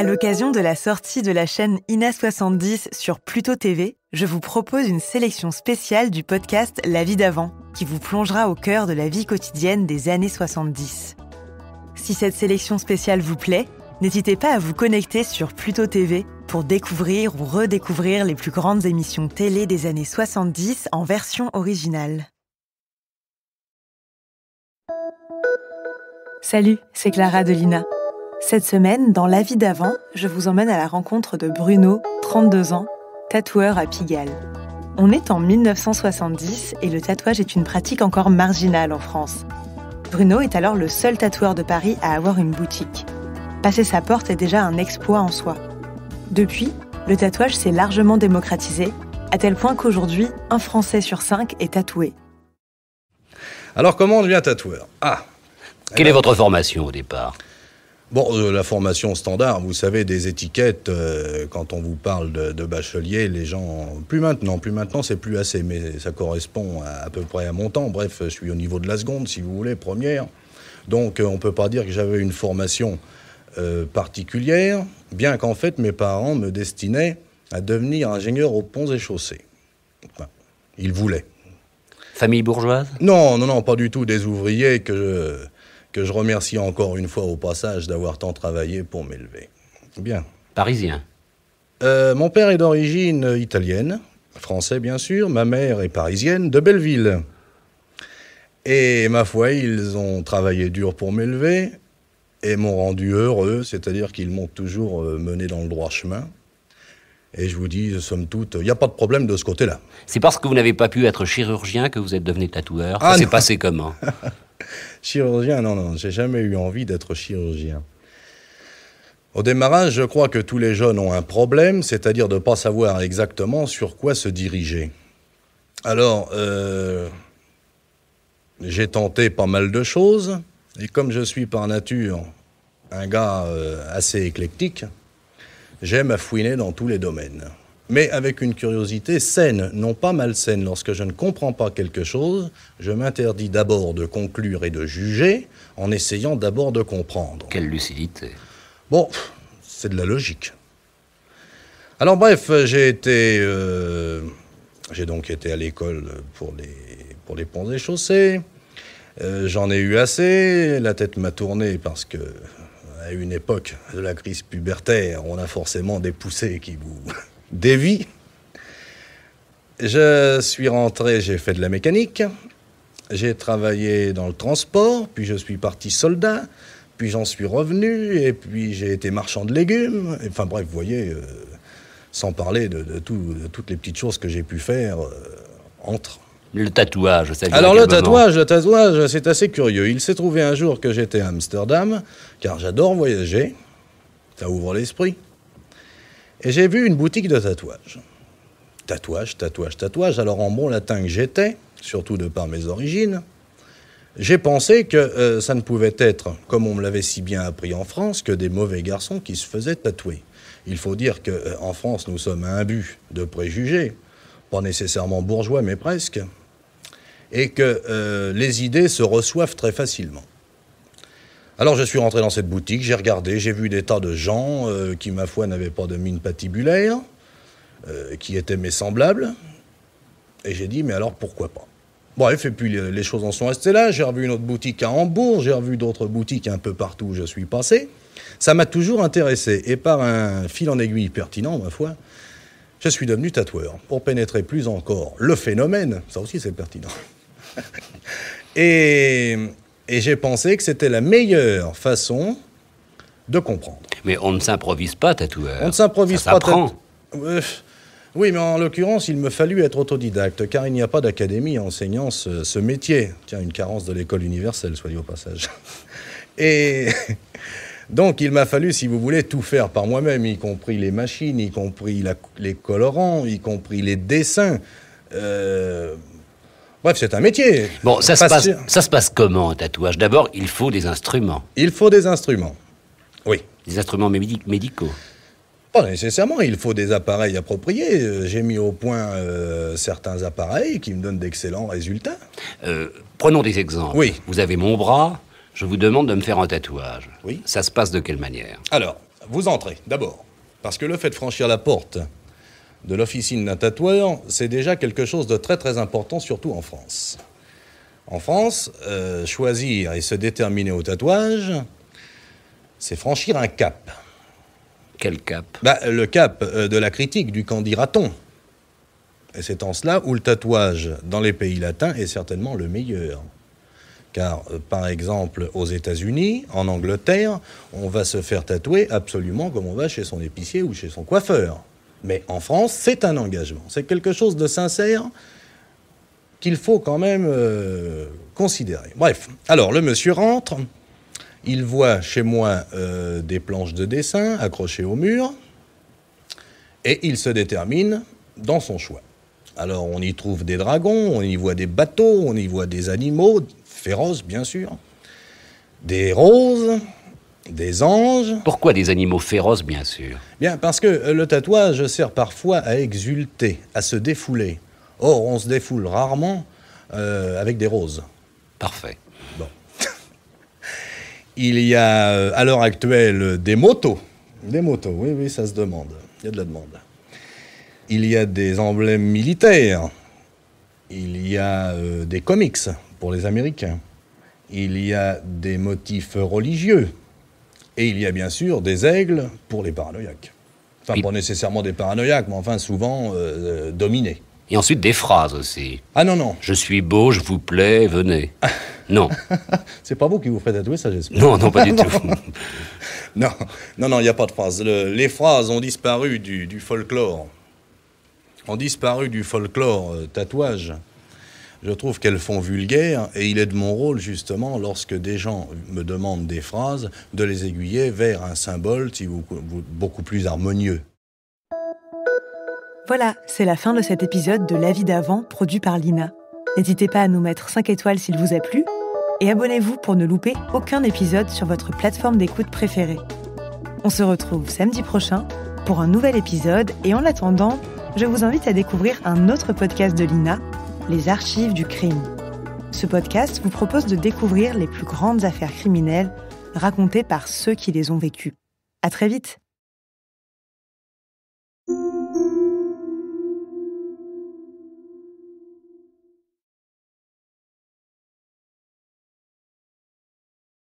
À l'occasion de la sortie de la chaîne INA70 sur Pluto TV, je vous propose une sélection spéciale du podcast La vie d'avant, qui vous plongera au cœur de la vie quotidienne des années 70. Si cette sélection spéciale vous plaît, n'hésitez pas à vous connecter sur Pluto TV pour découvrir ou redécouvrir les plus grandes émissions télé des années 70 en version originale. Salut, c'est Clara de l'INA. Cette semaine, dans La vie d'avant, je vous emmène à la rencontre de Bruno, 32 ans, tatoueur à Pigalle. On est en 1970 et le tatouage est une pratique encore marginale en France. Bruno est alors le seul tatoueur de Paris à avoir une boutique. Passer sa porte est déjà un exploit en soi. Depuis, le tatouage s'est largement démocratisé, à tel point qu'aujourd'hui, un Français sur 5 est tatoué. Alors, comment on devient tatoueur ? Quelle est votre formation au départ ? Bon, la formation standard, vous savez, des étiquettes, quand on vous parle de bachelier, les gens... Plus maintenant c'est plus assez, mais ça correspond à peu près à mon temps. Bref, je suis au niveau de la seconde, si vous voulez, première. Donc, on peut pas dire que j'avais une formation particulière, bien qu'en fait, mes parents me destinaient à devenir ingénieur aux ponts et chaussées. Enfin, ils voulaient. Famille bourgeoise ? Non, pas du tout. Des ouvriers que je remercie encore une fois au passage d'avoir tant travaillé pour m'élever. Bien. Parisien ? Mon père est d'origine italienne, français bien sûr, ma mère est parisienne, de Belleville. Et ma foi, ils ont travaillé dur pour m'élever et m'ont rendu heureux, c'est-à-dire qu'ils m'ont toujours mené dans le droit chemin. Et je vous dis, somme toute, il n'y a pas de problème de ce côté-là. C'est parce que vous n'avez pas pu être chirurgien que vous êtes devenu tatoueur ? Ça s'est passé comment ? Chirurgien, non, j'ai jamais eu envie d'être chirurgien. Au démarrage, je crois que tous les jeunes ont un problème, c'est-à-dire de ne pas savoir exactement sur quoi se diriger. Alors, j'ai tenté pas mal de choses, et comme je suis par nature un gars assez éclectique, j'aime à fouiner dans tous les domaines. Mais avec une curiosité saine, non pas malsaine. Lorsque je ne comprends pas quelque chose, je m'interdis d'abord de conclure et de juger en essayant d'abord de comprendre. Quelle lucidité. Bon, c'est de la logique. Alors bref, j'ai donc été à l'école pour les ponts et chaussées. J'en ai eu assez, la tête m'a tourné parce que à une époque de la crise pubertaire, on a forcément des poussées qui vous dévient. Je suis rentré, j'ai fait de la mécanique, j'ai travaillé dans le transport, puis je suis parti soldat, puis j'en suis revenu, et puis j'ai été marchand de légumes. Enfin bref, vous voyez, sans parler de toutes les petites choses que j'ai pu faire entre... Le tatouage, ça vient Alors le tatouage, c'est assez curieux. Il s'est trouvé un jour que j'étais à Amsterdam, car j'adore voyager, ça ouvre l'esprit. Et j'ai vu une boutique de tatouage. Tatouage. Alors en bon latin que j'étais, surtout de par mes origines, j'ai pensé que ça ne pouvait être, comme on me l'avait si bien appris en France, que des mauvais garçons qui se faisaient tatouer. Il faut dire qu'en France, nous sommes imbus de préjugés, pas nécessairement bourgeois, mais presque, et que les idées se reçoivent très facilement. Alors je suis rentré dans cette boutique, j'ai regardé, j'ai vu des tas de gens qui, ma foi, n'avaient pas de mine patibulaire, qui étaient mes semblables, et j'ai dit, mais alors pourquoi pas ? Bref, et puis les choses en sont restées là, j'ai revu une autre boutique à Hambourg, j'ai revu d'autres boutiques un peu partout où je suis passé. Ça m'a toujours intéressé, et par un fil en aiguille pertinent, ma foi, je suis devenu tatoueur, pour pénétrer plus encore le phénomène, ça aussi c'est pertinent. Et j'ai pensé que c'était la meilleure façon de comprendre. Mais on ne s'improvise pas tatoueur. On ne s'improvise ça pas s'apprend. Oui, mais en l'occurrence, il me fallut être autodidacte, car il n'y a pas d'académie enseignant ce métier. Tiens, une carence de l'école universelle, soyez au passage. Et donc, il m'a fallu, si vous voulez, tout faire par moi-même, y compris les machines, y compris les colorants, y compris les dessins. Bref, c'est un métier. Bon, ça se passe comment, un tatouage ? D'abord, il faut des instruments. Il faut des instruments, oui. Des instruments médicaux. Pas nécessairement, il faut des appareils appropriés. J'ai mis au point certains appareils qui me donnent d'excellents résultats. Prenons des exemples. Oui. Vous avez mon bras, je vous demande de me faire un tatouage. Oui. Ça se passe de quelle manière ? Alors, vous entrez, d'abord. Parce que le fait de franchir la porte de l'officine d'un tatoueur, c'est déjà quelque chose de très très important, surtout en France. En France, choisir et se déterminer au tatouage, c'est franchir un cap. Quel cap? Le cap de la critique, du qu'en dira-t-on. Et c'est en cela où le tatouage dans les pays latins est certainement le meilleur. Car, par exemple, aux États-Unis, en Angleterre, on va se faire tatouer absolument comme on va chez son épicier ou chez son coiffeur. Mais en France, c'est un engagement. C'est quelque chose de sincère qu'il faut quand même considérer. Bref, alors le monsieur rentre, il voit chez moi des planches de dessin accrochées au mur, et il se détermine dans son choix. Alors on y trouve des dragons, on y voit des bateaux, on y voit des animaux, féroces bien sûr, des roses, des anges. Pourquoi des animaux féroces, bien sûr? Bien, parce que le tatouage sert parfois à exulter, à se défouler. Or, on se défoule rarement avec des roses. Parfait. Bon. Il y a à l'heure actuelle des motos. Des motos, oui, ça se demande. Il y a de la demande. Il y a des emblèmes militaires. Il y a des comics pour les Américains. Il y a des motifs religieux. Et il y a bien sûr des aigles pour les paranoïaques. Enfin, pas nécessairement des paranoïaques, mais enfin souvent dominés. Et ensuite des phrases aussi. Ah non. Je suis beau, je vous plais, venez. Non. C'est pas vous qui vous ferez tatouer, ça j'espère. Non, pas du tout. Non, il n'y a pas de phrases. Les phrases ont disparu du folklore. Ont disparu du folklore tatouage. Je trouve qu'elles font vulgaire, et il est de mon rôle, justement, lorsque des gens me demandent des phrases, de les aiguiller vers un symbole beaucoup plus harmonieux. Voilà, c'est la fin de cet épisode de La vie d'avant, produit par Lina. N'hésitez pas à nous mettre 5 étoiles s'il vous a plu, et abonnez-vous pour ne louper aucun épisode sur votre plateforme d'écoute préférée. On se retrouve samedi prochain pour un nouvel épisode, et en attendant, je vous invite à découvrir un autre podcast de Lina, Les Archives du crime. Ce podcast vous propose de découvrir les plus grandes affaires criminelles racontées par ceux qui les ont vécues. À très vite!